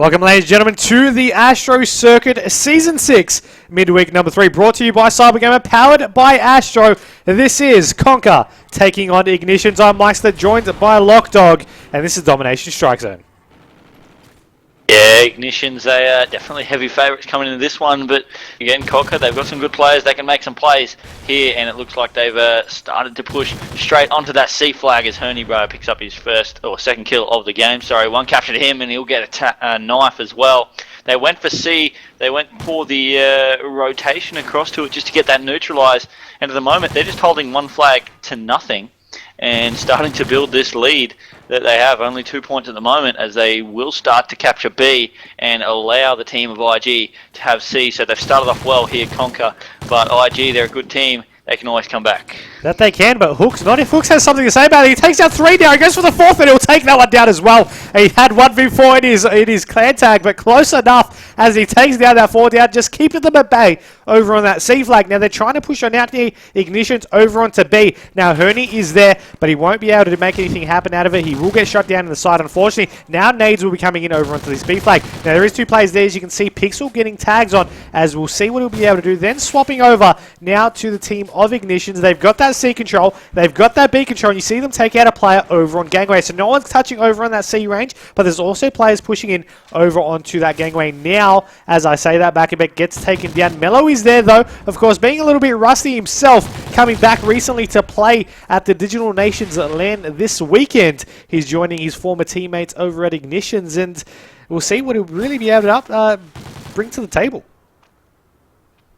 Welcome, ladies and gentlemen, to the Astro Circuit Season 6, Midweek number 3, brought to you by CyberGamer, powered by Astro. This is Conquer taking on iGnitionZ. I'm Myksta, joined by lachdog, and this is Domination Strike Zone. Yeah, iGnitionZ, they are definitely heavy favourites coming into this one, but again, Conquer, they've got some good players, they can make some plays here, and it looks like they've started to push straight onto that C flag as Bro picks up his second kill of the game. Sorry, one capture to him, and he'll get a knife as well. They went for C, they went for the rotation across to it just to get that neutralised, and at the moment they're just holding one flag to nothing and starting to build this lead that they have. Only 2 points at the moment, as they will start to capture B and allow the team of IG to have C. So they've started off well here, Conquer, but IG, they're a good team. They can always come back. That they can, but Hooks, not if Hooks has something to say about it. He takes out 3 down, he goes for the 4th, and he'll take that one down as well. He had 1v4 in his clan tag, but close enough as he takes down that 4 down, just keeping them at bay over on that C flag. Now they're trying to push on out here, iGnitionZ over onto B. Now Herney is there, but he won't be able to make anything happen out of it. He will get shot down in the side, unfortunately. Now nades will be coming in over onto this B flag. Now there is 2 players there, as you can see, Pixel getting tags on, as we'll see what he'll be able to do. Then swapping over now to the team of iGnitionZ. They've got that C control, they've got that B control, and you see them take out a player over on gangway. So no one's touching over on that C range, but there's also players pushing in over onto that gangway. Now, as I say that, Back gets taken down. Mello is there though, of course, being a little bit rusty himself, coming back recently to play at the Digital Nations LAN this weekend. He's joining his former teammates over at iGnitionZ, and we'll see what he'll really be able to bring to the table.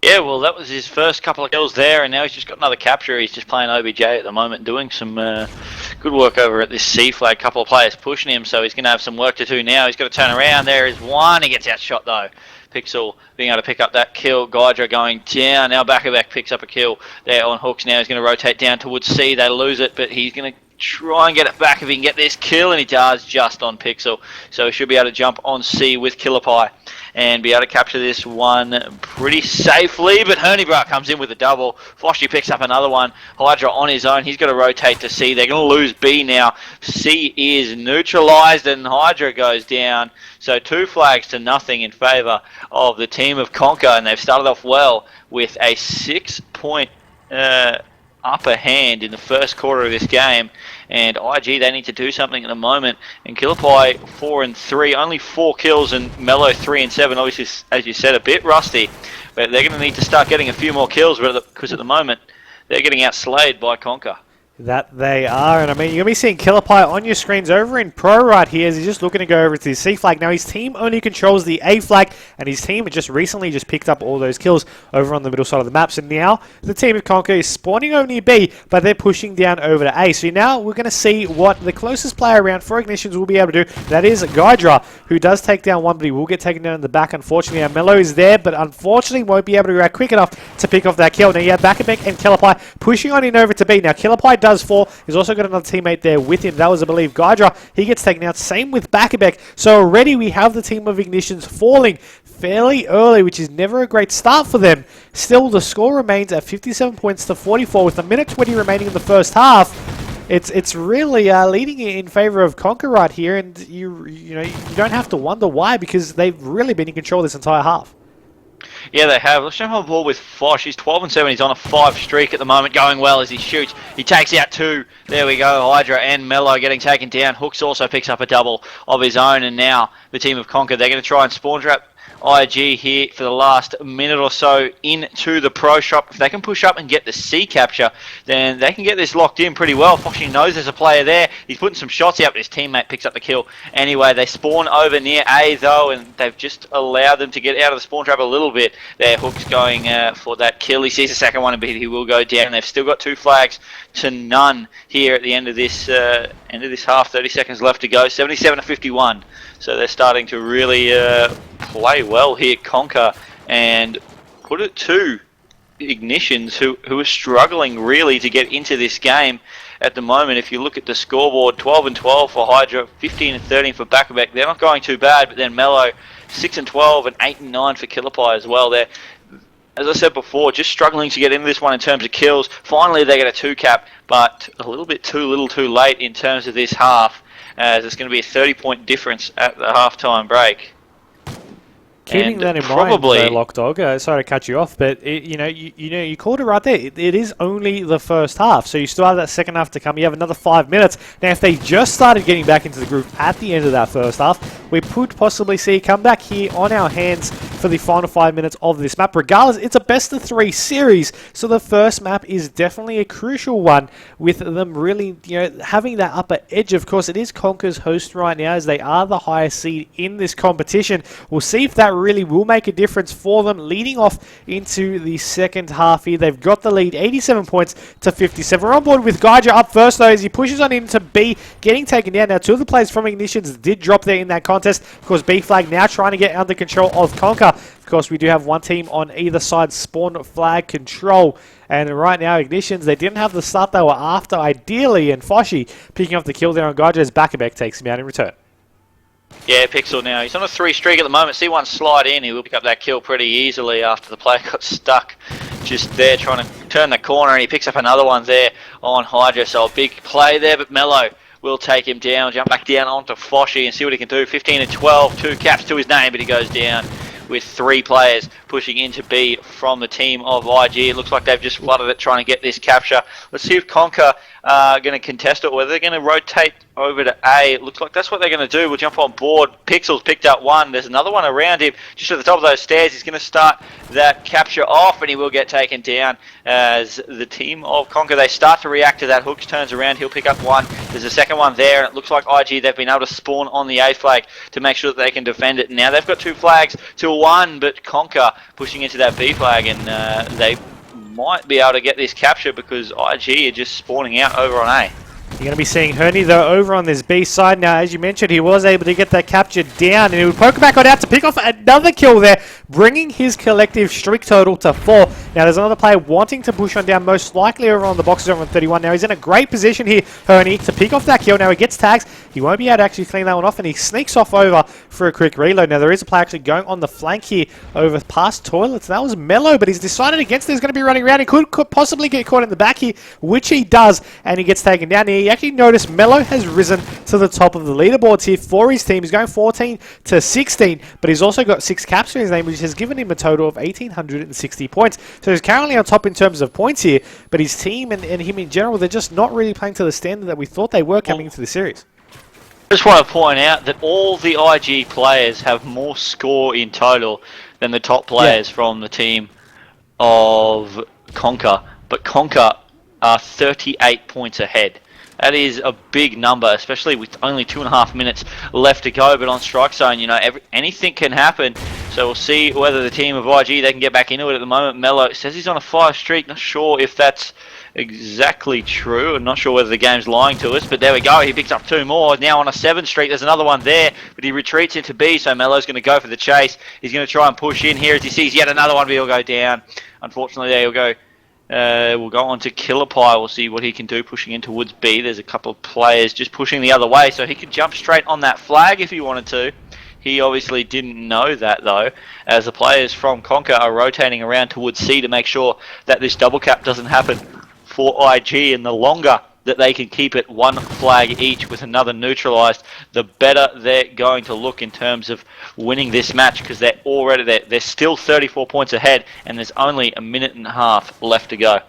Yeah, well, that was his first couple of kills there, and now he's just got another capture. He's just playing OBJ at the moment, doing some good work over at this C flag. Couple of players pushing him, so he's going to have some work to do now. He's got to turn around. There is one. He gets outshot, though. Pixel being able to pick up that kill. Gydra going down. Now Back picks up a kill there on Hooks. Now he's going to rotate down towards C. They lose it, but he's going to try and get it back if he can get this kill, and he does just on Pixel. So he should be able to jump on C with Killerpie and be able to capture this one pretty safely, but Bro comes in with a double. Floshy picks up another one. Hydra on his own. He's got to rotate to C. They're going to lose B now. C is neutralized, and Hydra goes down. So 2 flags to nothing in favor of the team of Conquer, and they've started off well with a 6-point upper hand in the first quarter of this game. And IG, they need to do something at the moment. And Killerpie 4 and 3, only 4 kills, and Mello 3 and 7. Obviously, as you said, a bit rusty, but they're going to need to start getting a few more kills, because at the moment they're getting outslayed by Conquer. That they are, and I mean, you're going to be seeing Killerpie on your screens over in Pro right here as he's just looking to go over to the C flag. Now, his team only controls the A flag, and his team just recently just picked up all those kills over on the middle side of the map. So now, the team of Conquer is spawning over near B, but they're pushing down over to A. So now, we're going to see what the closest player around for iGnitionZ will be able to do. That is Gydra, who does take down one, but he will get taken down in the back, unfortunately. Now, Mello is there, but unfortunately won't be able to react quick enough to pick off that kill. Now, you have Back and Killerpie pushing on in over to B. Now, Killerpie does fall. He's also got another teammate there with him. That was, I believe, Gydra. He gets taken out. Same with Back. So already we have the team of iGnitionZ falling fairly early, which is never a great start for them. Still, the score remains at 57 points to 44 with a minute 20 remaining in the first half. It's really leading in favor of Conquer right here, and you don't have to wonder why, because they've really been in control this entire half. Yeah, they have. Let's jump on board with Fosh. He's 12 and 7. He's on a 5 streak at the moment, going well as he shoots. He takes out 2. There we go. Hydra and Mello getting taken down. Hooks also picks up a double of his own, and now the team of Conquer, they're going to try and spawn trap IG here for the last minute or so into the pro shop. If they can push up and get the C capture, then they can get this locked in pretty well. Foxy knows there's a player there. He's putting some shots out, but his teammate picks up the kill. Anyway, they spawn over near A though, and they've just allowed them to get out of the spawn trap a little bit. There, Hook's going for that kill. He sees the second one, but he will go down. They've still got 2 flags to none here at the end of this half. 30 seconds left to go. 77 to 51. So they're starting to really play well here, Conquer, and put it to iGnitionZ, who are struggling really to get into this game at the moment. If you look at the scoreboard, 12 and 12 for Hydra, 15 and 13 for Back. They're not going too bad, but then Mello, 6 and 12 and 8 and 9 for Killerpie as well. They're, as I said before, just struggling to get into this one in terms of kills. Finally, they get a 2 cap, but a little bit too little too late in terms of this half, as it's going to be a 30-point difference at the halftime break. Keeping that in mind, though, lachdog, sorry to cut you off, but you called it right there. It is only the first half, so you still have that second half to come. You have another 5 minutes. Now, if they just started getting back into the group at the end of that first half, we could possibly see a comeback here on our hands for the final 5 minutes of this map. Regardless, it's a best-of-3 series, so the first map is definitely a crucial one, with them really, having that upper edge. Of course, it is Conker's host right now, as they are the highest seed in this competition. We'll see if that really will make a difference for them leading off into the second half here. They've got the lead, 87 points to 57. We're on board with Gaija up first, though, as he pushes on into B, getting taken down. Now, two of the players from iGnitionZ did drop there in that contest. Of course, B flag now trying to get under control of Conker. Of course, we do have one team on either side spawn flag control. And right now, iGnitionZ, they didn't have the start they were after, ideally, and Foshi picking up the kill there on Gaija as Bakabek takes him out in return. Yeah, Pixel now. He's on a 3 streak at the moment. See one slide in. He will pick up that kill pretty easily after the player got stuck just there trying to turn the corner, and he picks up another one there on Hydra. So a big play there, but Mello will take him down, jump back down onto Foshi and see what he can do. 15 and 12, 2 caps to his name, but he goes down with 3 players pushing into B from the team of IG. It looks like they've just flooded it trying to get this capture. Let's see if Conker are going to contest it, whether they're going to rotate over to A. It looks like that's what they're going to do. We'll jump on board. Pixel's picked up one. There's another one around him just at the top of those stairs. He's going to start that capture off, and he will get taken down as the team of Conker, they start to react to that. Hooks turns around. He'll pick up one. There's a second one there, and it looks like IG, they've been able to spawn on the A flag to make sure that they can defend it. Now they've got 2 flags to 1, but Conker pushing into that B flag, and they might be able to get this capture because IG are just spawning out over on A. You're going to be seeing Herney, though, over on this B side. Now, as you mentioned, he was able to get that capture down, and he would poke back on out to pick off another kill there, bringing his collective streak total to 4. Now, there's another player wanting to push on down, most likely over on the boxes over on 31. Now, he's in a great position here, Herney, to pick off that kill. Now, he gets tags. He won't be able to actually clean that one off, and he sneaks off over for a quick reload. Now, there is a player actually going on the flank here over past toilets. That was Mello, but he's decided against it. He's going to be running around. He could possibly get caught in the back here, which he does, and he gets taken down here. You actually notice Mello has risen to the top of the leaderboards here for his team. He's going 14 to 16, but he's also got 6 caps to his name, which has given him a total of 1,860 points. So he's currently on top in terms of points here, but his team and him in general, they're just not really playing to the standard that we thought they were coming into the series. I just want to point out that all the IG players have more score in total than the top players from the team of Conker, but Conker are 38 points ahead. That is a big number, especially with only 2.5 minutes left to go. But on strike zone, anything can happen. So we'll see whether the team of IG, they can get back into it at the moment. Mello says he's on a 5 streak. Not sure if that's exactly true. I'm not sure whether the game's lying to us. But there we go. He picks up 2 more. Now on a 7 streak. There's another one there. But he retreats into B. So Mello's going to go for the chase. He's going to try and push in here as he sees yet another one. But he'll go down. Unfortunately, there he'll go. We'll go on to Killerpie. We'll see what he can do pushing into Woods B. There's a couple of players just pushing the other way, so he could jump straight on that flag if he wanted to. He obviously didn't know that, though, as the players from Conker are rotating around towards C to make sure that this double cap doesn't happen for IG, and the longer that they can keep it 1 flag each with another neutralized, the better they're going to look in terms of winning this match, because they're still 34 points ahead, and there's only 1.5 minutes left to go.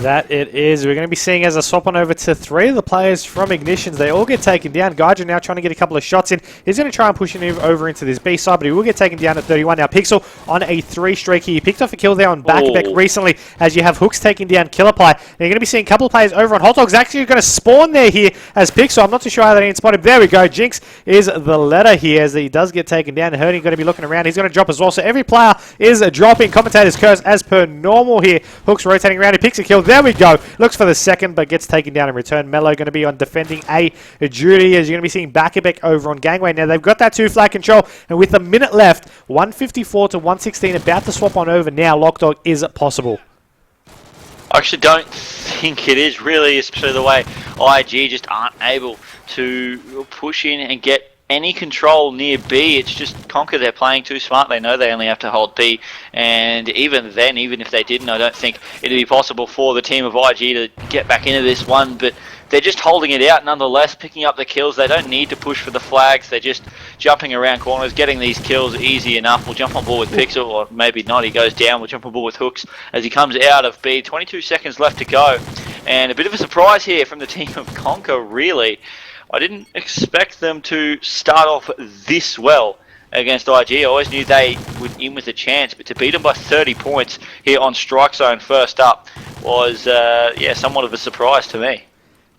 That it is. We're going to be seeing as I swap on over to 3 of the players from iGnitionZ. They all get taken down. Gaija now trying to get a couple of shots in. He's going to try and push him over into this B side, but he will get taken down at 31. Now Pixel on a 3 streak here. He picked off a kill there on Bakabek recently, as you have Hooks taking down Killerpie. Now you're going to be seeing a couple of players over on Hot Dog's actually going to spawn there here as Pixel. I'm not too sure how they didn't spot him. There we go. Jinx is the letter here as he does get taken down. Herney going to be looking around. He's going to drop as well. So every player is dropping. Commentator's curse as per normal here. Hooks rotating around. He picks a kill. There we go. Looks for the second, but gets taken down in return. Mello going to be on defending A duty, as you're going to be seeing Bakabek over on Gangway. Now they've got that 2 flag control, and with a minute left, 154 to 116, about to swap on over now. lachdog, is it possible? I actually don't think it is really, especially the way IG just aren't able to push in and get any control near B. It's just Conker, they're playing too smart. They know they only have to hold B, and even then, even if they didn't, I don't think it'd be possible for the team of IG to get back into this one, but they're just holding it out nonetheless, picking up the kills. They don't need to push for the flags. They're just jumping around corners, getting these kills easy enough. We'll jump on board with Pixel, or maybe not, he goes down. We'll jump on board with Hooks as he comes out of B. 22 seconds left to go, and a bit of a surprise here from the team of Conker, really. I didn't expect them to start off this well against IG. I always knew they would in with a chance, but to beat them by 30 points here on Strike Zone first up was, yeah, somewhat of a surprise to me.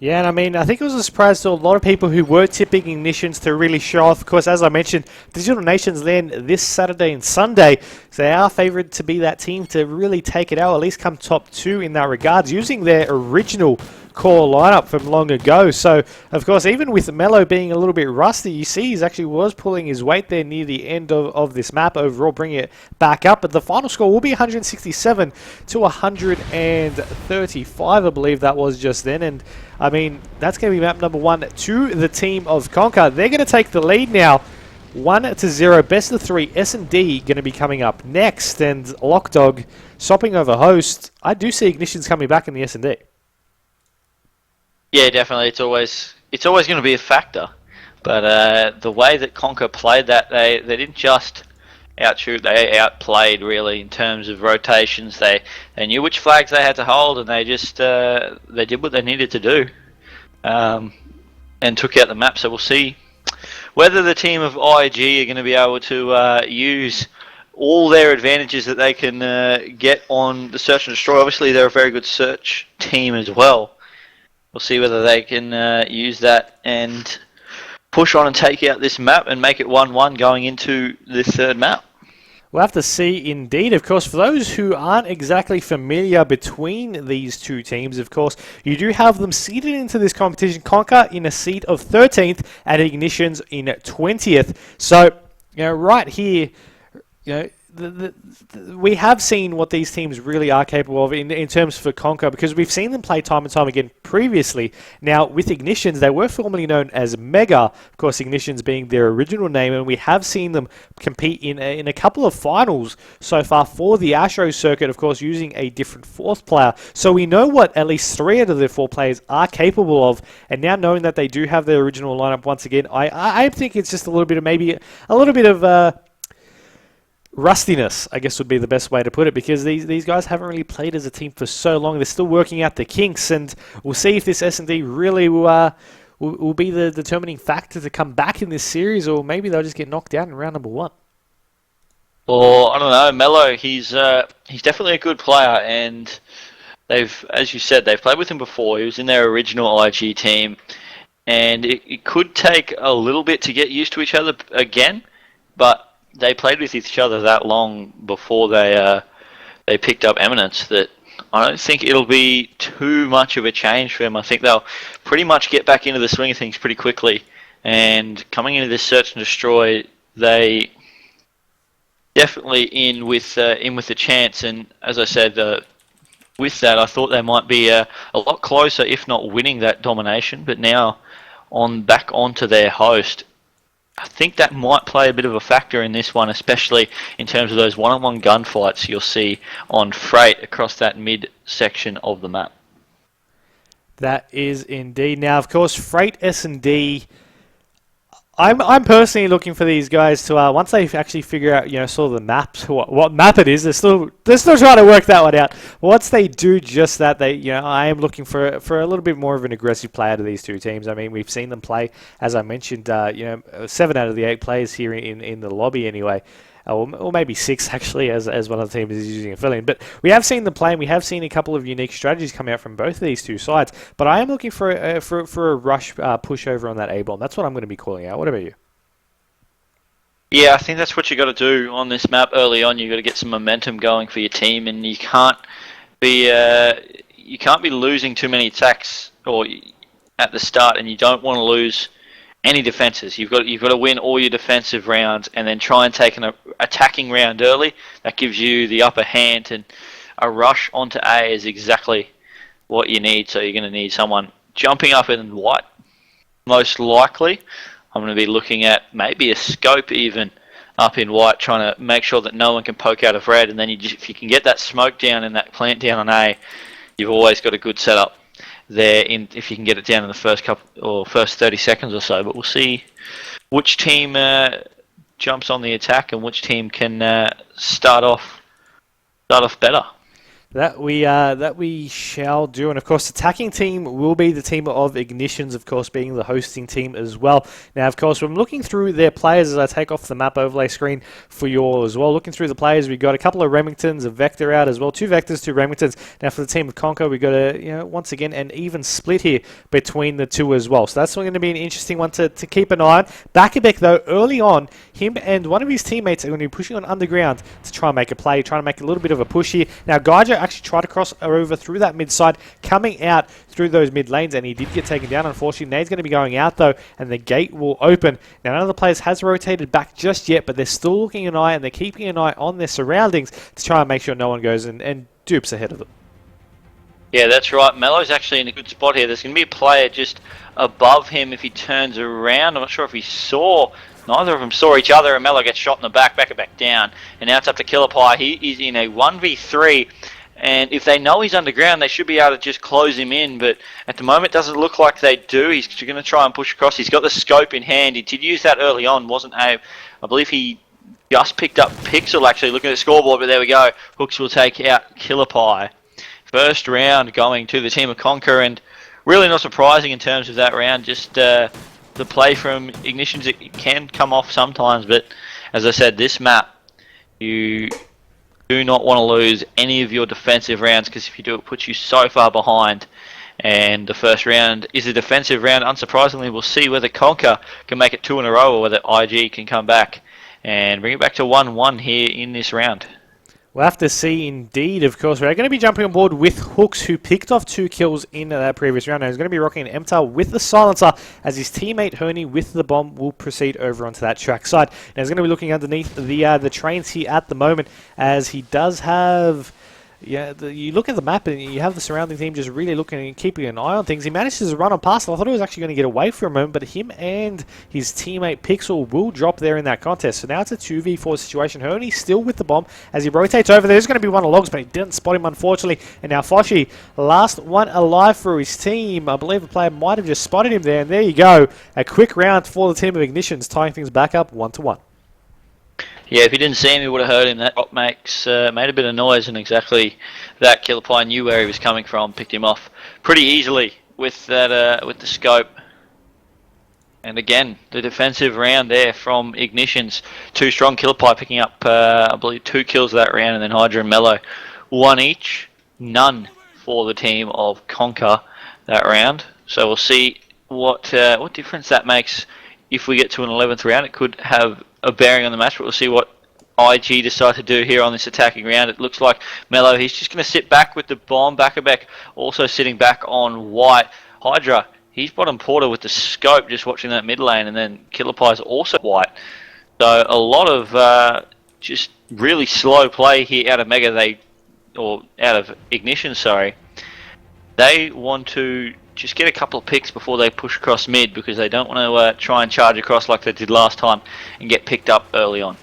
Yeah, and I mean, I think it was a surprise to a lot of people who were tipping Ignitions to really show off. Of course, as I mentioned, Digital Nations land this Saturday and Sunday, so they are favoured to be that team to really take it out, at least come top 2 in that regards, using their original core lineup from long ago. So, of course, even with Melo being a little bit rusty, you see he actually was pulling his weight there near the end of this map overall, bringing it back up. But the final score will be 167 to 135, I believe that was just then. And, I mean, that's going to be map number 1 to the team of Conker. They're going to take the lead now, 1-0, best of 3. S&D going to be coming up next, and lachdog swapping over host. I do see Ignitions coming back in the S&D. Yeah, definitely. It's always going to be a factor. But the way that Conker played that, they didn't just outshoot, they outplayed really in terms of rotations. They knew which flags they had to hold, and they just they did what they needed to do, and took out the map. So we'll see whether the team of IG are going to be able to use all their advantages that they can get on the search and destroy. Obviously, they're a very good search team as well. We'll see whether they can use that and push on and take out this map and make it 1-1 going into the third map. We'll have to see indeed. Of course, for those who aren't exactly familiar between these two teams, of course, you do have them seeded into this competition. Conker in a seed of 13th and Ignitions in 20th. So, you know, right here, you know, we have seen what these teams really are capable of in terms for Conker, because we've seen them play time and time again previously. Now, with Ignitions, they were formerly known as Mega, of course, Ignitions being their original name, and we have seen them compete in a couple of finals so far for the ASTRO circuit, of course, using a different fourth player. So we know what at least 3 out of their 4 players are capable of, and now knowing that they do have their original lineup once again, I think it's just a little bit of rustiness, I guess would be the best way to put it, because these guys haven't really played as a team for so long. They're still working out the kinks, and we'll see if this S&D really will be the determining factor to come back in this series, or maybe they'll just get knocked out in round number 1. Or, I don't know, Melo, he's definitely a good player, and they've, as you said, they've played with him before. He was in their original IG team, and it could take a little bit to get used to each other again, but they played with each other that long before they picked up Eminence that I don't think it'll be too much of a change for them. I think they'll pretty much get back into the swing of things pretty quickly. And coming into this search and destroy, they definitely in with a chance. And as I said, with that, I thought they might be a lot closer, if not winning that domination. But now back onto their host, I think that might play a bit of a factor in this one, especially in terms of those one-on-one gunfights you'll see on Freight across that mid-section of the map. That is indeed. Now, of course, Freight S&D, I'm personally looking for these guys to, once they actually figure out, you know, sort of the maps, what map it is, they're still trying to work that one out. Once they do just that, I am looking for a little bit more of an aggressive player to these two teams. I mean, we've seen them play, as I mentioned, 7 out of the 8 players here in the lobby anyway. Or maybe 6 actually, as one of the teams is using a fill-in. But we have seen them play, and we have seen a couple of unique strategies come out from both of these two sides. But I am looking for a rush push over on that A-bomb. That's what I'm going to be calling out. What about you? Yeah, I think that's what you got to do on this map early on. You got to get some momentum going for your team, and you can't be losing too many attacks at the start, and you don't want to lose any defenses. You've got to win all your defensive rounds and then try and take an attacking round early. That gives you the upper hand, and a rush onto A is exactly what you need. So you're going to need someone jumping up in white, most likely. I'm going to be looking at maybe a scope even up in white, trying to make sure that no one can poke out of red. And then if you can get that smoke down and that plant down on A, you've always got a good setup there. If you can get it down in the first first 30 seconds or so. But we'll see which team jumps on the attack and which team can start off better. That we shall do, and of course, the attacking team will be the team of iGnitionZ, of course, being the hosting team as well. Now, of course, I'm looking through their players as I take off the map overlay screen for you all as well. Looking through the players, we've got a couple of Remingtons, a Vector out as well, 2 Vectors, 2 Remingtons. Now, for the team of Conquer, we've got once again an even split here between the two as well. So that's going to be an interesting one to keep an eye on. Bakabek, though, early on, him and one of his teammates are going to be pushing on underground to try and make a play, trying to make a little bit of a push here. Now, Gaijo actually tried to cross over through that mid side, coming out through those mid lanes, and he did get taken down. Unfortunately, Nade's going to be going out though, and the gate will open. Now, none of the players has rotated back just yet, but they're still looking an eye and they're keeping an eye on their surroundings to try and make sure no one goes and dupes ahead of them. Yeah, that's right. Mello's actually in a good spot here. There's going to be a player just above him if he turns around. I'm not sure if he saw. Neither of them saw each other, and Mello gets shot in the back down. And now it's up to Killerpie. He is in a 1v3. And if they know he's underground, they should be able to just close him in. But at the moment, it doesn't look like they do. He's going to try and push across. He's got the scope in hand. He did use that early on. I believe he just picked up Pixel, actually, looking at the scoreboard. But there we go. Hooks will take out Killerpie. First round going to the team of Conquer. And really not surprising in terms of that round. Just the play from iGnitionZ, it can come off sometimes. But as I said, this map, you do not want to lose any of your defensive rounds, because if you do, it puts you so far behind. And the first round is a defensive round. Unsurprisingly, we'll see whether Conquer can make it 2 in a row or whether IG can come back and bring it back to 1-1 here in this round. We'll have to see indeed, of course. We're going to be jumping on board with Hooks, who picked off 2 kills in that previous round. Now he's going to be rocking an MTAR with the silencer, as his teammate Herney with the bomb will proceed over onto that track side. Now he's going to be looking underneath the trains here at the moment, as he does have... you look at the map and you have the surrounding team just really looking and keeping an eye on things. He manages to run on past. I thought he was actually going to get away from him, but him and his teammate Pixel will drop there in that contest. So now it's a 2v4 situation. Herney's still with the bomb as he rotates over. There's going to be one of Logs, but he didn't spot him, unfortunately. And now Foshi, last one alive for his team. I believe a player might have just spotted him there. And there you go. A quick round for the team of iGnitionZ, tying things back up 1-1. Yeah, if you didn't see him, you would have heard him. That drop made a bit of noise, and exactly that. Killerpie knew where he was coming from, picked him off pretty easily with that with the scope. And again, the defensive round there from iGnitionZ. 2 strong. Killerpie picking up, I believe, 2 kills that round, and then Hydra and Mello 1 each. None for the team of Conquer that round. So we'll see what difference that makes if we get to an 11th round. It could have a bearing on the match, but we'll see what IG decide to do here on this attacking round. It looks like Mello, he's just going to sit back with the bomb. Bakabek also sitting back on white. Hydra, he's bottom porter with the scope, just watching that mid lane, and then Killerpie's also white. So a lot of just really slow play here out of Mega, out of iGnitionZ, sorry. They want to just get a couple of picks before they push across mid, because they don't want to try and charge across like they did last time and get picked up early on.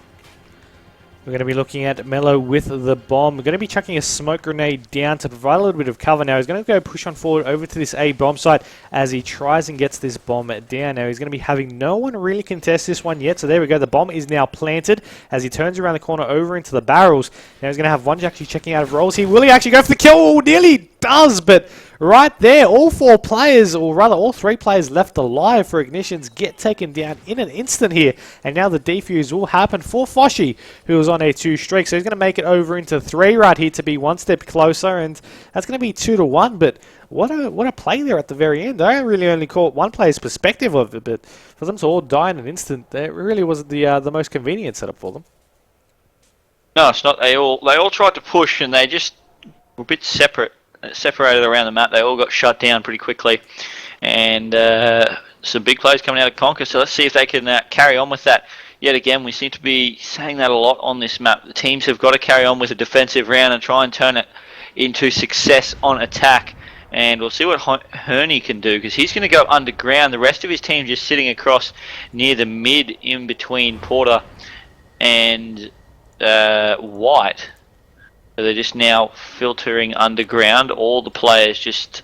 We're going to be looking at Mello with the bomb. We're going to be chucking a smoke grenade down to provide a little bit of cover. Now he's going to go push on forward over to this A bomb site as he tries and gets this bomb down. Now he's going to be having no one really contest this one yet. So there we go. The bomb is now planted as he turns around the corner over into the barrels. Now he's going to have one actually checking out of rolls here. Will he actually go for the kill? Oh, nearly does, but right there, all 4 players, or rather all 3 players left alive for iGnitionZ get taken down in an instant here. And now the defuse will happen for Foshi, who was on a 2 streak. So he's going to make it over into 3 right here to be 1 step closer. And that's going to be 2-1. But what a play there at the very end. I really only caught one player's perspective of it. But for them to all die in an instant, that really wasn't the most convenient setup for them. No, it's not. They all tried to push, and they just were a bit separated around the map. They all got shut down pretty quickly, and some big plays coming out of Conquer. So let's see if they can carry on with that. Yet again, we seem to be saying that a lot on this map. The teams have got to carry on with a defensive round and try and turn it into success on attack. And we'll see what Herney can do, because he's going to go underground. The rest of his team just sitting across near the mid in between Porter and White. So they're just now filtering underground. All the players just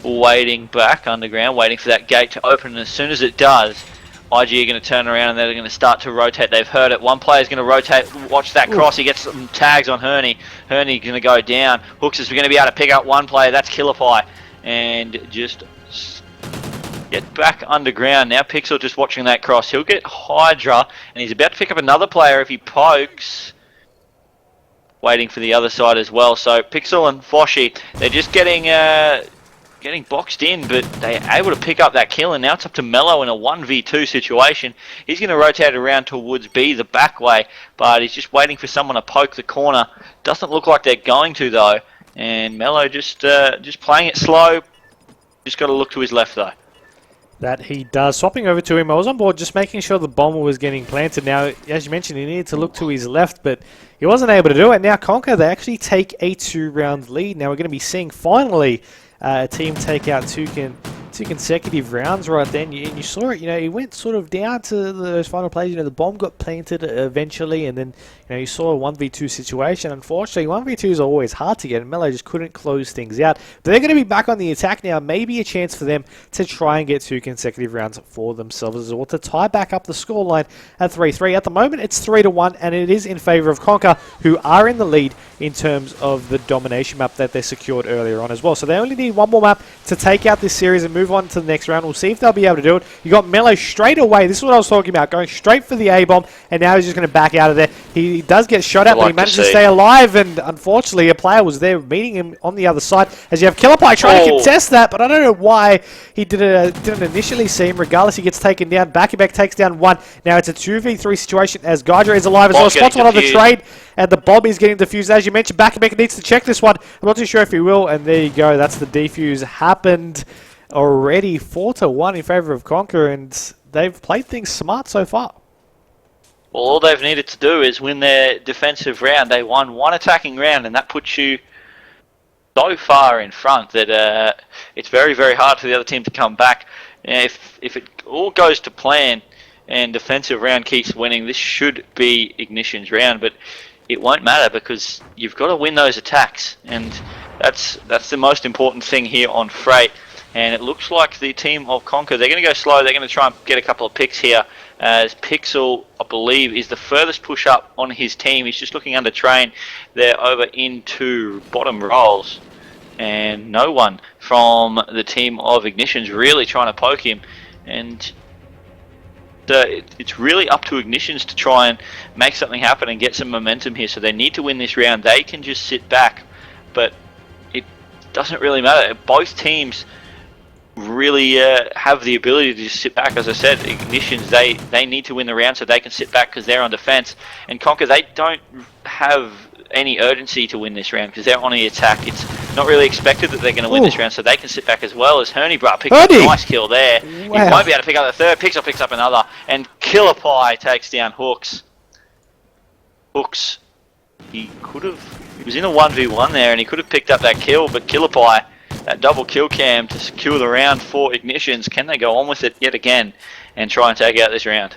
waiting back underground, waiting for that gate to open. And as soon as it does, IG are going to turn around and they're going to start to rotate. They've heard it. One player's going to rotate. Watch that cross. He gets some tags on Herney. Herney's going to go down. Hooks is going to be able to pick up one player. That's Killerpie. And just get back underground. Now Pixel just watching that cross. He'll get Hydra. And he's about to pick up another player if he pokes. Waiting for the other side as well. So Pixel and Foshy, they're just getting boxed in, but they're able to pick up that kill, and now it's up to Mello in a 1v2 situation. He's going to rotate around towards B, the back way, but he's just waiting for someone to poke the corner. Doesn't look like they're going to, though, and Mello just playing it slow. Just got to look to his left, though. That he does. Swapping over to him, I was on board just making sure the bomber was getting planted. Now, as you mentioned, he needed to look to his left, but he wasn't able to do it. Now, Conquer, they actually take a 2-round lead. Now, we're going to be seeing, finally, a team take out two consecutive rounds right then. And you saw it, it went sort of down to those final plays. The bomb got planted eventually, and then, you saw a 1v2 situation. Unfortunately, 1v2 is always hard to get, and Mello just couldn't close things out. But they're going to be back on the attack now. Maybe a chance for them to try and get 2 consecutive rounds for themselves as well, to tie back up the scoreline at 3-3. At the moment, it's 3-1, and it is in favor of Conquer, who are in the lead in terms of the domination map that they secured earlier on as well. So they only need one more map to take out this series and move on to the next round. We'll see if they'll be able to do it. You got Mello straight away. This is what I was talking about, going straight for the A-bomb, and now he's just going to back out of there. He does get shot at, but he managed to stay alive, and unfortunately a player was there meeting him on the other side, as you have Killerpie trying to contest that, but I don't know why he didn't initially see him. Regardless, he gets taken down. Back takes down one. Now it's a 2v3 situation as Gydra is alive as well. Spots one on the trade, and the bomb is getting defused. As you mentioned, Back needs to check this one. I'm not too sure if he will, and there you go. That's the defuse happened already. 4-1 in favor of Conquer, and they've played things smart so far. Well, all they've needed to do is win their defensive round. They won one attacking round, and that puts you so far in front that it's very, very hard for the other team to come back. If it all goes to plan and defensive round keeps winning, this should be Ignition's round, but it won't matter because you've got to win those attacks, and that's the most important thing here on Freight. And it looks like the team of Conquer, they're going to go slow. They're going to try and get a couple of picks here, as Pixel, I believe, is the furthest push up on his team. He's just looking under train. They're over into bottom rolls, and no one from the team of Ignition's really trying to poke him. And it's really up to Ignition's to try and make something happen and get some momentum here. So they need to win this round. They can just sit back, but it doesn't really matter. Both teams really have the ability to just sit back. As I said, Ignition's, they need to win the round so they can sit back because they're on defense. And Conquer, they don't have any urgency to win this round because they're on the attack. It's not really expected that they're going to win this round, so they can sit back as well. As Herney picks up a nice kill there. Wow. He won't be able to pick up the third. Pixel picks up another, and Killerpie takes down Hooks. He was in a 1v1 there, and he could have picked up that kill, but Killerpie, that double kill cam to secure the round for Ignitions. Can they go on with it yet again and try and take out this round?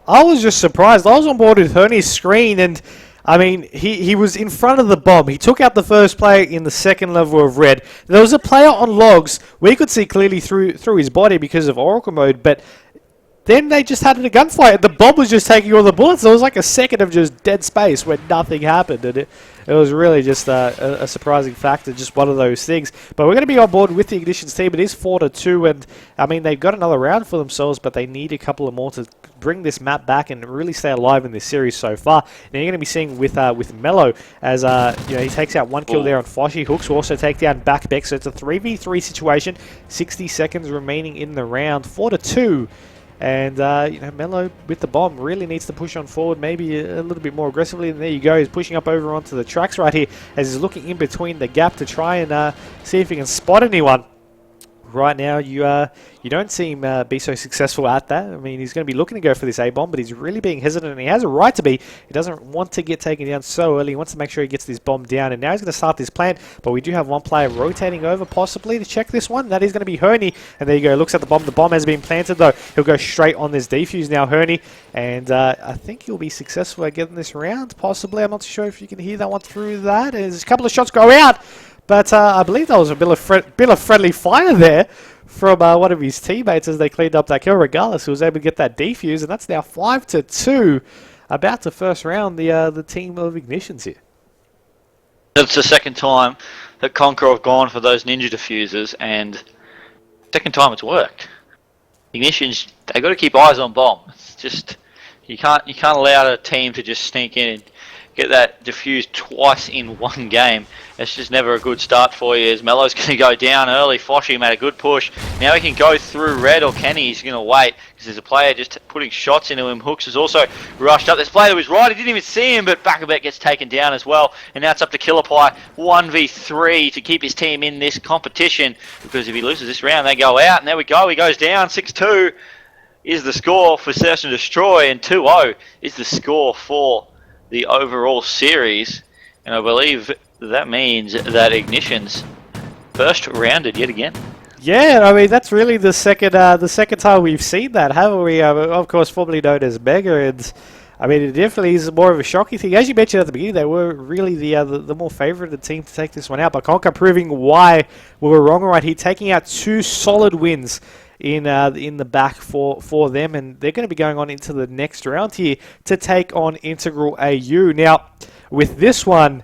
I was just surprised. I was on board with Herney's screen, and I mean, he was in front of the bomb. He took out the first player in the second level of red. There was a player on logs. We could see clearly through his body because of Oracle mode, but then they just had a gunfight. The bomb was just taking all the bullets. There was like a second of just dead space where nothing happened, and it was really just a surprising factor, just one of those things. But we're going to be on board with the Ignitions team. It is 4-2, and I mean, they've got another round for themselves, but they need a couple of more to bring this map back and really stay alive in this series so far. Now you're going to be seeing with Mello as he takes out one kill there on Foshy. Hooks will also take down Backbeck, so it's a 3v3 situation. 60 seconds remaining in the round. 4-2. And, Mello with the bomb really needs to push on forward, maybe a little bit more aggressively. And there you go. He's pushing up over onto the tracks right here as he's looking in between the gap to try and see if he can spot anyone. right now, you don't seem be so successful at that. I mean, he's going to be looking to go for this A-bomb, but he's really being hesitant, and he has a right to be. He doesn't want to get taken down so early. He wants to make sure he gets this bomb down, and now he's going to start this plant, but we do have one player rotating over possibly to check this one. That is going to be Herney, and there you go. Looks at the bomb. The bomb has been planted, though. He'll go straight on this defuse now, Herney, and I think he'll be successful at getting this round, possibly. I'm not sure if you can hear that one through that. There's a couple of shots go out, but I believe that was a bit of friendly fire there from one of his teammates as they cleaned up that kill. Regardless, he was able to get that defuse, and that's now 5-2. About to first round the team of iGnitionZ here. It's the second time that Conqueror have gone for those ninja diffusers, and second time it's worked. Ignition's, they got to keep eyes on bomb. It's just you can't allow a team to just sneak in and get that diffused twice in one game. It's just never a good start for you. As Mello's going to go down early. Foshi made a good push. Now he can go through red, or can he? He's going to wait because there's a player just putting shots into him. Hooks has also rushed up. This player was right. He didn't even see him, but Bakabet gets taken down as well. And now it's up to Killerpie 1v3 to keep his team in this competition, because if he loses this round, they go out. And there we go. He goes down. 6-2 is the score for Search and Destroy, and 2-0 is the score for the overall series. And I believe that means that Ignition's first rounded yet again. Yeah, I mean, that's really the second time we've seen that, haven't we? Of course, formerly known as Mega, and I mean, it definitely is more of a shocking thing. As you mentioned at the beginning, they were really the more favoured team to take this one out, but Conquer proving why we were wrong right here, taking out 2 solid wins in the back for them, and they're going to be going on into the next round here to take on Integral AU. Now, with this one,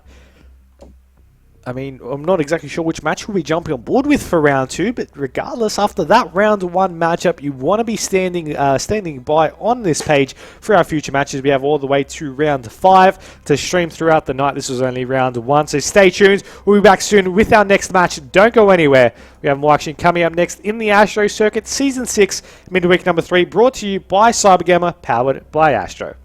I mean, I'm not exactly sure which match we'll be jumping on board with for round 2, but regardless, after that round 1 matchup, you want to be standing by on this page for our future matches. We have all the way to round 5 to stream throughout the night. This was only round 1, so stay tuned. We'll be back soon with our next match. Don't go anywhere. We have more action coming up next in the Astro Circuit Season 6, Midweek number 3, brought to you by CyberGamer, powered by Astro.